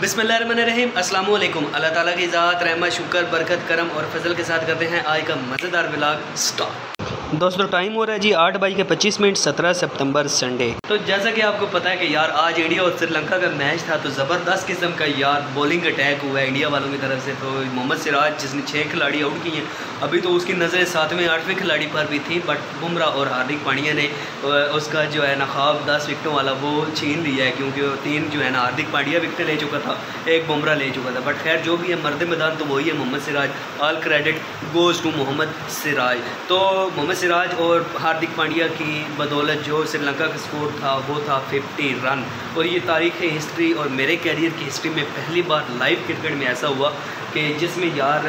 बिस्मिल्लाहिर्रहमानिर्रहीम अस्सलाम वालेकुम। अल्लाह ताला की ज़ात रहमत शुक्र बरकत करम और फजल के साथ करते हैं आज का मज़ेदार व्लॉग स्टार्ट। दोस्तों टाइम हो रहा है जी 8:25 17 सितंबर संडे। तो जैसा कि आपको पता है कि यार आज इंडिया और श्रीलंका का मैच था, तो ज़बरदस्त किस्म का यार बॉलिंग अटैक हुआ है इंडिया वालों की तरफ से। तो मोहम्मद सिराज जिसने 6 खिलाड़ी आउट किए हैं, अभी तो उसकी नज़रें 7वें 8वें खिलाड़ी पर भी थी, बट बुमराह और हार्दिक पांड्या ने उसका जो है ना ख्वाब 10 विकेटों वाला वो छीन लिया है, क्योंकि 3 जो है ना हार्दिक पांड्या विकेट ले चुका था, 1 बुमराह ले चुका था। बट खैर जो भी है मर्द मैदान तो वही है Mohammed Siraj. All credit goes to Mohammed Siraj. तो मोहम्मद सिराज और हार्दिक पांड्या की बदौलत जो श्रीलंका का स्कोर था वो था 50 रन, और ये तारीख़ हिस्ट्री और मेरे कैरियर की हिस्ट्री में पहली बार लाइव क्रिकेट में ऐसा हुआ कि जिसमें यार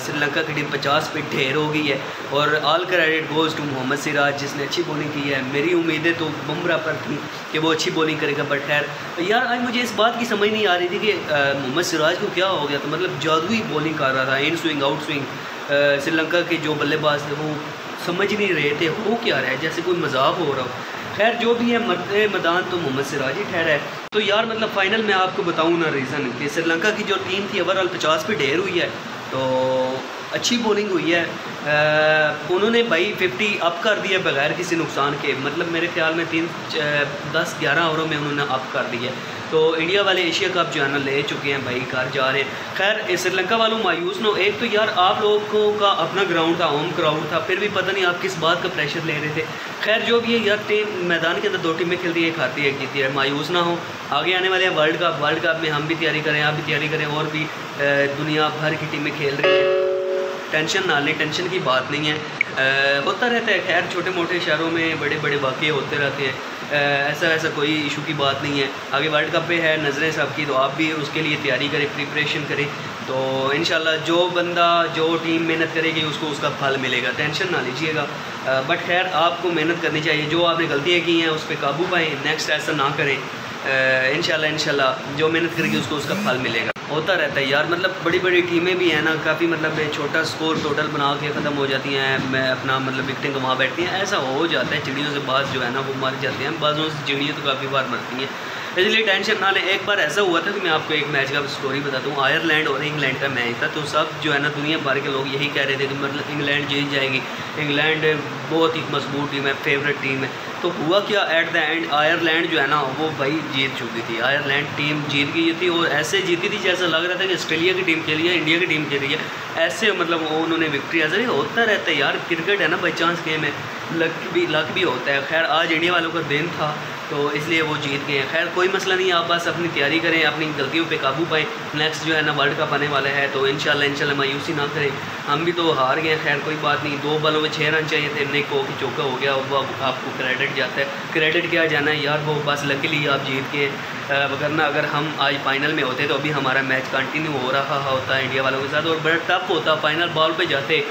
श्रीलंका की टीम 50 पे ढेर हो गई है। और all credit goes to Mohammed Siraj जिसने अच्छी बॉलिंग की है। मेरी उम्मीदें तो बुमराह पर थी कि वो अच्छी बॉलिंग करेगा, बट खैर यार आज मुझे इस बात की समझ नहीं आ रही थी कि मोहम्मद सिराज को क्या हो गया था। मतलब जादुई बॉलिंग कर रहा था, in swing out swing. Sri Lanka के जो बल्लेबाज थे वो समझ नहीं रहे थे हो क्या रहा है, जैसे कोई मजाक हो रहा हो। खैर जो भी है मर्द मैदान तो मोहम्मद सिराज ही ठहरा है। तो यार मतलब फ़ाइनल में आपको बताऊँ ना रीज़न कि श्रीलंका की जो टीम थी ओवरऑल 50 पे ढेर हुई है, तो अच्छी बॉलिंग हुई है। उन्होंने भाई 50 अप कर दिया बगैर किसी नुकसान के। मतलब मेरे ख्याल में 10-11 ओवरों में उन्होंने अप कर दिया। तो इंडिया वाले एशिया कप जो है ना ले चुके हैं भाई, घर जा रहे हैं। खैर श्रीलंका वालों मायूस नो, एक तो यार आप लोगों का अपना ग्राउंड था, होम ग्राउंड था, फिर भी पता नहीं आप किस बात का प्रेशर ले रहे थे। खैर जो भी है यार टीम मैदान के अंदर 2 टीमें खेलती है, एक हारती है एक जीती है। मायूस ना हो, आगे आने वाले वर्ल्ड कप में हम भी तैयारी करें, आप भी तैयारी करें, और भी दुनिया भर की टीमें खेल रही हैं। टेंशन ना लें, टेंशन की बात नहीं है, होता रहता है। खैर छोटे मोटे शहरों में बड़े बड़े वाक़ये होते रहते हैं, ऐसा कोई इशू की बात नहीं है। आगे वर्ल्ड कप पे है नज़रें सबकी, तो आप भी उसके लिए तैयारी करें, प्रिपरेशन करें। तो इंशाल्लाह जो बंदा जो टीम मेहनत करेगी उसको उसका फल मिलेगा, टेंशन ना लीजिएगा। बट खैर आपको मेहनत करनी चाहिए, जो आपने गलतियाँ की हैं उस पर काबू पाएँ, नेक्स्ट ऐसा ना करें। इंशाल्लाह जो मेहनत करेगी उसको उसका फल मिलेगा। होता रहता है यार, मतलब बड़ी बड़ी टीमें भी हैं ना, काफ़ी मतलब छोटा स्कोर टोटल बना के ख़त्म हो जाती हैं, मैं अपना मतलब विकेटें गंवा बैठती हैं। ऐसा हो जाता है, चिड़ियों से बाज जो है ना वो मर जाते हैं, बाजों से चिड़ियाँ तो काफ़ी बार मरती हैं, इसलिए टेंशन ना लें। एक बार ऐसा हुआ था कि मैं आपको एक मैच का स्टोरी बताता हूँ। आयरलैंड और इंग्लैंड का मैच था, तो सब जो है ना दुनिया भर के लोग यही कह रहे थे कि मतलब इंग्लैंड जीत जाएगी, इंग्लैंड बहुत ही मजबूत टीम है, फेवरेट टीम है। तो हुआ क्या, एट द एंड आयरलैंड जो है ना वो भाई जीत चुकी थी, आयरलैंड टीम जीत गई थी, और ऐसे जीती थी जैसा लग रहा था कि ऑस्ट्रेलिया की टीम खेली है, इंडिया की टीम खेली है, ऐसे मतलब उन्होंने विक्ट्री। ऐसा ही होता रहता है यार, क्रिकेट है ना बाई चांस गेम है, लक भी होता है। खैर आज इंडिया वालों का दिन था तो इसलिए वो जीत गए हैं। खैर कोई मसला नहीं है, आप बस अपनी तैयारी करें, अपनी गलतियों पे काबू पाएँ। नेक्स्ट जो है ना वर्ल्ड कप आने वाला है, तो इंशाल्लाह मायूसी ना करें। हम भी तो हार गए, खैर कोई बात नहीं, 2 बॉलों में 6 रन चाहिए थे, निक को चौका हो गया, वो आपको क्रेडिट जाता है। क्रेडिट क्या जाना है यार, वो बस लकीली आप जीत के, वरना अगर हम आज फाइनल में होते तो अभी हमारा मैच कंटिन्यू हो रहा होता इंडिया वालों के साथ, और बड़ा टफ होता, फाइनल बॉल पे जाते।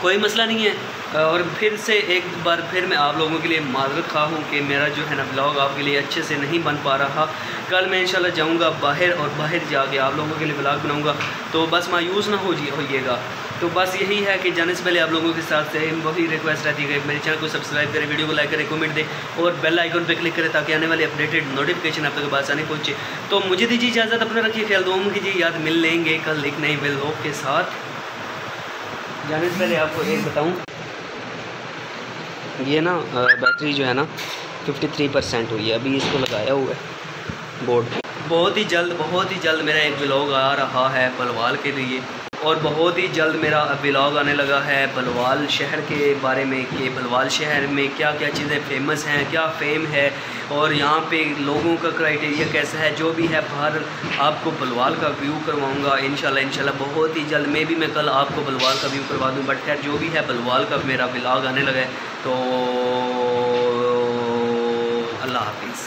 कोई मसला नहीं है। और फिर से एक बार फिर मैं आप लोगों के लिए माज़रत खा हूँ कि मेरा जो है ना ब्लॉग आपके लिए अच्छे से नहीं बन पा रहा। कल मैं इंशाल्लाह जाऊँगा बाहर, और बाहर जाके आप लोगों के लिए ब्लॉग बनाऊँगा, तो बस मायूस ना होइएगा। तो बस यही है कि जाने से पहले आप लोगों के साथ से वही रिक्वेस्ट रहती है कि मेरे चैनल को सब्सक्राइब करें, वीडियो को लाइक करें, कमेंट दें, और बेल आइकन पर क्लिक करें ताकि आने वाले अपडेटेड नोटिफिकेशन आप तक के पास आने पहुँचे। तो मुझे दीजिए इजाज़त, अपना रखिए ख्याल, दुआ कीजिए, याद मिल लेंगे कल एक नए व्लॉग के साथ। जाने से पहले आपको एक बताऊँ, ये ना बैटरी जो है ना 53% हुई है, अभी इसको लगाया हुआ है बोर्ड पे। बहुत ही जल्द मेरा एक व्लॉग आ रहा है बलवाल के लिए, और बहुत ही जल्द मेरा व्लॉग आने लगा है बलवाल शहर के बारे में कि बलवाल शहर में क्या क्या चीज़ें फेमस हैं, क्या फेम है, और यहाँ पे लोगों का क्राइटेरिया कैसा है। जो भी है बाहर आपको बलवाल का व्यू करवाऊँगा इंशाल्लाह बहुत ही जल्द। मैं कल आपको बलवाल का व्यू करवा दूँ, बट खैर जो भी है बलवाल का मेरा व्लॉग आने लगा है। तो अल्लाह हाफिज़।